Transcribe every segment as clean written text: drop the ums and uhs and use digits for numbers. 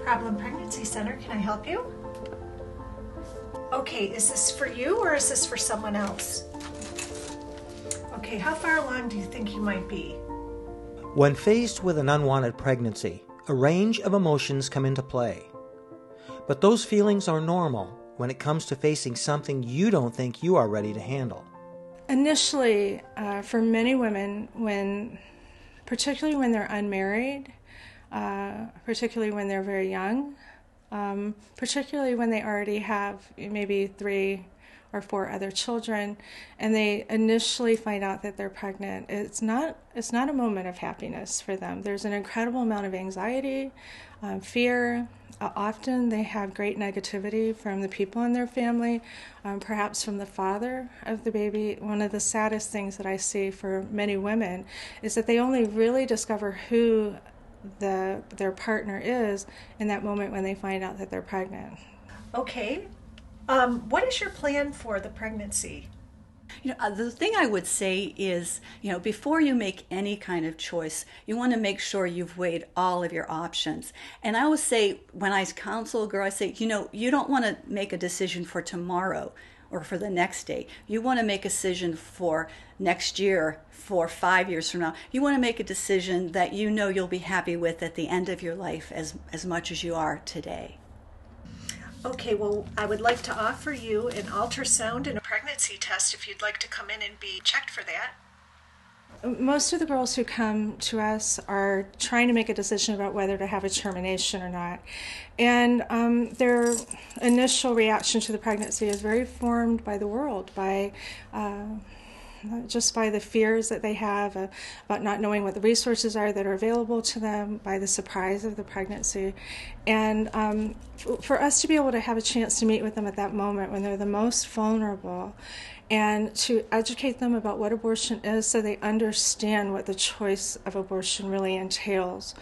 Problem Pregnancy Center, can I help you? Okay, is this for you or is this for someone else? Okay, how far along do you think you might be? When faced with an unwanted pregnancy, a range of emotions come into play. But those feelings are normal when it comes to facing something you don't think you are ready to handle. Initially, for many women, particularly when they're unmarried, particularly when they're very young, particularly when they already have maybe 3 or 4 other children, and they initially find out that they're pregnant, it's not a moment of happiness for them. There's an incredible amount of anxiety, fear. Often they have great negativity from the people in their family, perhaps from the father of the baby. One of the saddest things that I see for many women is that they only really discover who their partner is in that moment when they find out that they're pregnant. Okay. What is your plan for the pregnancy? The thing I would say is, before you make any kind of choice, you want to make sure you've weighed all of your options. And I always say, when I counsel a girl, I say, you don't want to make a decision for tomorrow or for the next day. You want to make a decision for next year, for 5 years from now. You want to make a decision that you'll be happy with at the end of your life as much as you are today. Okay, well, I would like to offer you an ultrasound and a pregnancy test if you'd like to come in and be checked for that. Most of the girls who come to us are trying to make a decision about whether to have a termination or not. And their initial reaction to the pregnancy is very formed by the world, just by the fears that they have about not knowing what the resources are that are available to them, by the surprise of the pregnancy. And for us to be able to have a chance to meet with them at that moment when they're the most vulnerable, and to educate them about what abortion is so they understand what the choice of abortion really entails,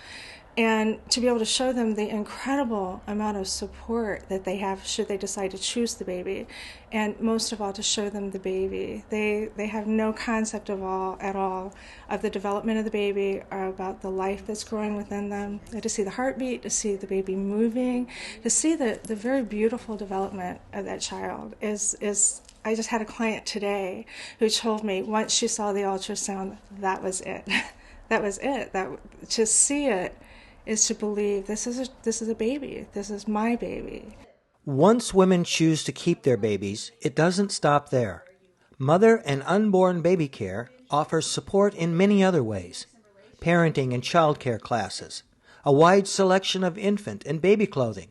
and to be able to show them the incredible amount of support that they have should they decide to choose the baby, and most of all to show them the baby. They have no concept at all of the development of the baby or about the life that's growing within them. To see the heartbeat, to see the baby moving, to see the very beautiful development of that child is I just had a client today who told me once she saw the ultrasound, that was it. That was it. To see it is to believe this is a baby. This is my baby. Once women choose to keep their babies, it doesn't stop there. Mother and Unborn Baby Care offers support in many other ways. Parenting and child care classes, a wide selection of infant and baby clothing,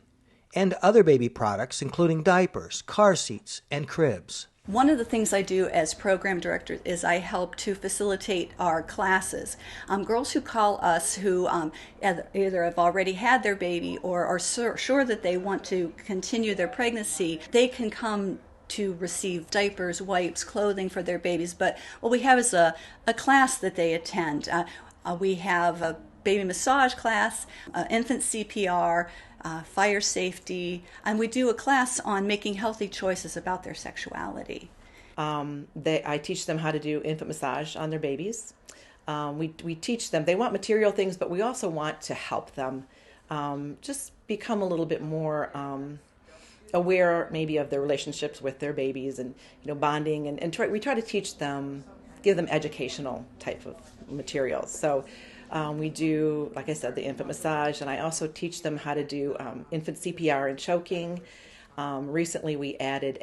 and other baby products including diapers, car seats, and cribs. One of the things I do as program director is I help to facilitate our classes. Girls who call us who either have already had their baby or are sure that they want to continue their pregnancy, they can come to receive diapers, wipes, clothing for their babies. But what we have is a class that they attend. We have a baby massage class, infant CPR, fire safety, and we do a class on making healthy choices about their sexuality. I teach them how to do infant massage on their babies. We teach them, they want material things, but we also want to help them just become a little bit more aware maybe of their relationships with their babies and bonding, and we try to teach them, give them educational type of materials. So we do, like I said, the infant massage, and I also teach them how to do infant CPR and choking. Recently we added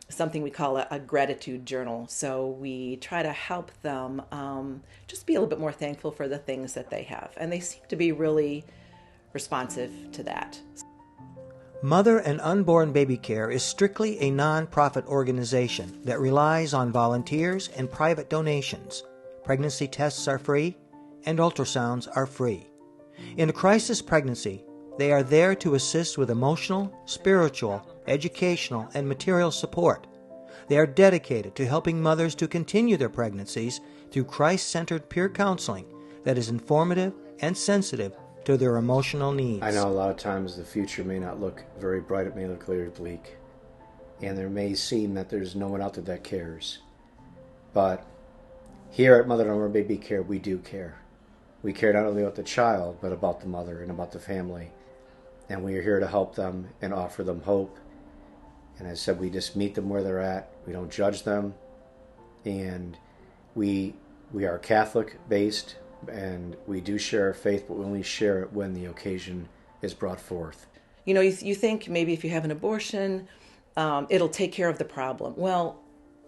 something we call a gratitude journal. So we try to help them just be a little bit more thankful for the things that they have. And they seem to be really responsive to that. Mother and Unborn Baby Care is strictly a non-profit organization that relies on volunteers and private donations. Pregnancy tests are free, and ultrasounds are free. In a crisis pregnancy, they are there to assist with emotional, spiritual, educational, and material support. They are dedicated to helping mothers to continue their pregnancies through Christ-centered peer counseling that is informative and sensitive to their emotional needs. I know a lot of times the future may not look very bright, it may look very bleak, and there may seem that there's no one out there that cares. But here at Mother and Unborn Baby Care, we do care. We care not only about the child, but about the mother and about the family. And we are here to help them and offer them hope. And as I said, we just meet them where they're at. We don't judge them. And we are Catholic based, and we do share our faith, but we only share it when the occasion is brought forth. You know, you think maybe if you have an abortion, it'll take care of the problem. Well,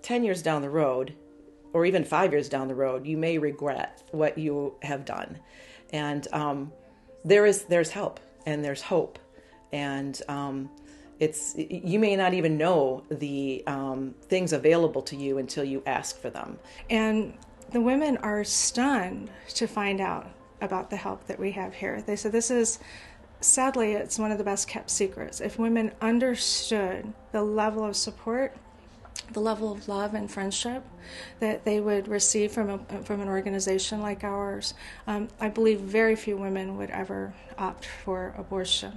10 years down the road, or even 5 years down the road, you may regret what you have done. And there's help and there's hope. And you may not even know the things available to you until you ask for them. And the women are stunned to find out about the help that we have here. They said sadly, it's one of the best kept secrets. If women understood the level of support, the level of love and friendship that they would receive from an organization like ours, I believe very few women would ever opt for abortion.